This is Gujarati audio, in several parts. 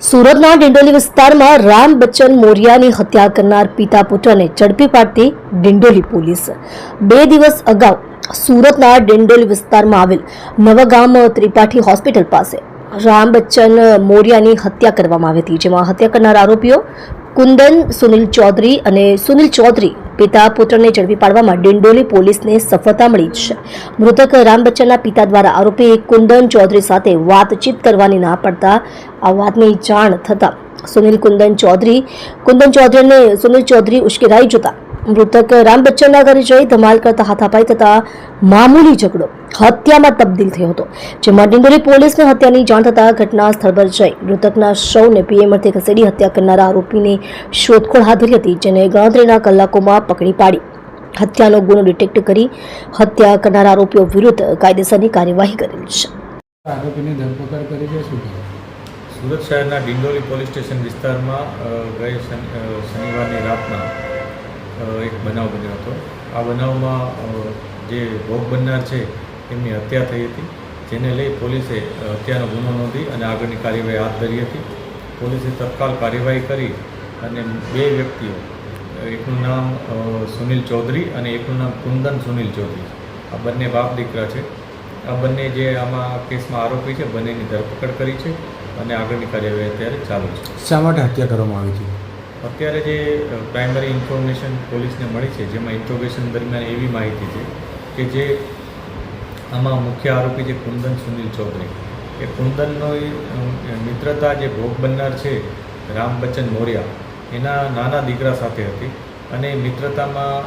સુરતના ડિંડોલી વિસ્તારમાં રામ બચ્ચન મોરિયાની હત્યા કરનાર પિતા પુત્રને ઝડપી પાડતી ડિંડોલી પોલીસ 2 દિવસ અગાઉ સુરતના ડિંડોલી વિસ્તારમાં આવેલ નવગામ ત્રિપાઠી હોસ્પિટલ પાસે રામ બચ્ચન મોરિયાની હત્યા કરવામાં આવી હતી, જેમાં હત્યા કરનાર આરોપીઓ કુંદન સુનિલ ચૌધરી અને સુનિલ ચૌધરી પિતા પુત્રને ઝડપી પાડવામાં ડિંડોલી પોલીસને સફળતા મળી છે. મૃતક રામ બચ્ચનના પિતા દ્વારા આરોપી કુંદન ચૌધરી સાથે વાતચીત કરવાની ના પડતા આ વાતની જાણ થતા કુંદન ચૌધરીને સુનિલ ચૌધરી ઉશ્કેરાઈ જતા મૃતક રામ બચ્ચનના ઘરે જઈ ધમાલ કરતા હાથાપાઈ થતા મામૂલી ઝઘડો હત્યામાં તબદીલ થયો હતો, જેમાં ડિંડોલી પોલીસને હત્યાની જાણ થતા ઘટના સ્થળ પર જઈ મૃતકના શવને પીએમ અર્થે ખસેડી હત્યા કરનારા આરોપીની શોધખોળ હાથ ધરી હતી, જેને ગણતરીના કલાકોમાં પકડી પાડી હત્યાનો ગુનો ડિટેક્ટ કરી હત્યા કરનારા આરોપીઓ વિરુદ્ધ કાયદેસરની કાર્યવાહી કરેલ છે. આરોપીની ધરપકડ કરી છે. શું સુરત શહેરના ડિંડોલી પોલીસ સ્ટેશન વિસ્તારમાં ગઈ શનિવારની રાતના એક બનાવ બન્યો હતો. આ બનાવમાં જે ભોગ બનનાર છે એમની હત્યા થઈ હતી, જેને લઈ પોલીસે હત્યાનો ગુનો નોંધી અને આગળની કાર્યવાહી હાથ ધરી હતી. પોલીસે તત્કાલ કાર્યવાહી કરી અને 2 વ્યક્તિઓ, એકનું નામ સુનિલ ચૌધરી અને એકનું નામ કુંદન સુનિલ ચૌધરી, આ બંને બાપ દીકરા છે. આ બંને જે આમાં કેસમાં આરોપી છે બંનેની ધરપકડ કરી છે અને આગળની કાર્યવાહી અત્યારે ચાલુ છે. શા માટે હત્યા કરવામાં આવી હતી? અત્યારે જે પ્રાઇમરી ઇન્ફોર્મેશન પોલીસને મળી છે, જેમાં ઇન્ટ્રોગેશન દરમિયાન એવી માહિતી છે કે જે આમાં મુખ્ય આરોપી છે કુંદન સુનિલ ચૌધરી, એ કુંદનનો મિત્રતા જે ભોગ બનનાર છે રામ બચ્ચન મોરિયા એના નાના દીકરા સાથે હતી અને મિત્રતામાં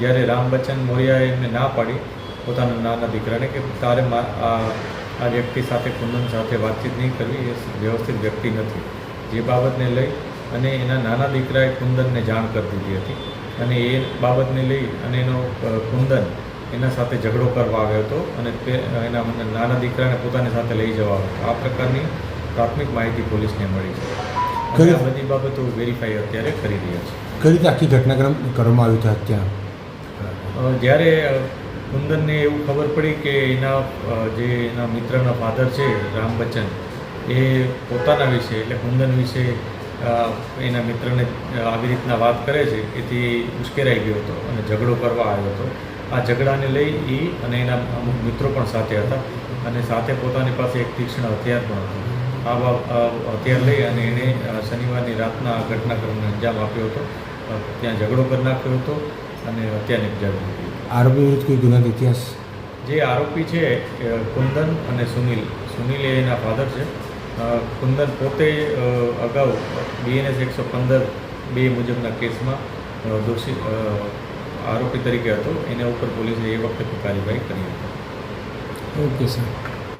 જ્યારે રામ બચ્ચન મોરિયાએ એમને ના પાડી પોતાના નાના દીકરાને કે તારે આ વ્યક્તિ સાથે કુંદન સાથે વાતચીત નહીં કરવી, એ વ્યવસ્થિત વ્યક્તિ નથી, જે બાબતને લઈ અને એના નાના દીકરાએ કુંદનને જાણ કરી દીધી હતી અને એ બાબતને લઈ અને એનો કુંદન એના સાથે ઝઘડો કરવા આવ્યો હતો અને તે એના નાના દીકરાને પોતાની સાથે લઈ જવા આવ્યો હતો. આ પ્રકારની પ્રાથમિક માહિતી પોલીસને મળી છે અને આ બધી બાબતો વેરીફાઈ અત્યારે કરી રહ્યા છે. કઈ રીતે આખી ઘટનાક્રમ કરવામાં આવ્યું છે હત્યા? જ્યારે કુંદનને એવું ખબર પડી કે એના મિત્રના ફાધર છે રામ બચ્ચન, એ પોતાના વિશે એટલે કુંદન વિશે એના મિત્રને આવી રીતના વાત કરે છે, એથી ઉશ્કેરાઈ ગયો હતો અને ઝઘડો કરવા આવ્યો હતો. આ ઝઘડાને લઈ એ અને એના અમુક મિત્રો પણ સાથે હતા અને સાથે પોતાની પાસે એક તીક્ષ્ણ હથિયાર પણ હતું. આ હથિયાર લઈ અને એણે શનિવારની રાતના ઘટનાક્રમને અંજામ આપ્યો હતો, ત્યાં ઝઘડો કરી નાખ્યો હતો અને હત્યા નિપજાવી હતી. આરોપી વિરુદ્ધ કોઈ ગુનાનો ઇતિહાસ? જે આરોપી છે કુંદન અને સુનિલ એ એના ફાધર છે. કુંદન પોતે અગાઉ BNS 115 મુજબના કેસમાં દોષી આરોપી તરીકે હતો, એના ઉપર પોલીસે એ વખતે કાર્યવાહી કરી હતી. Okay sir.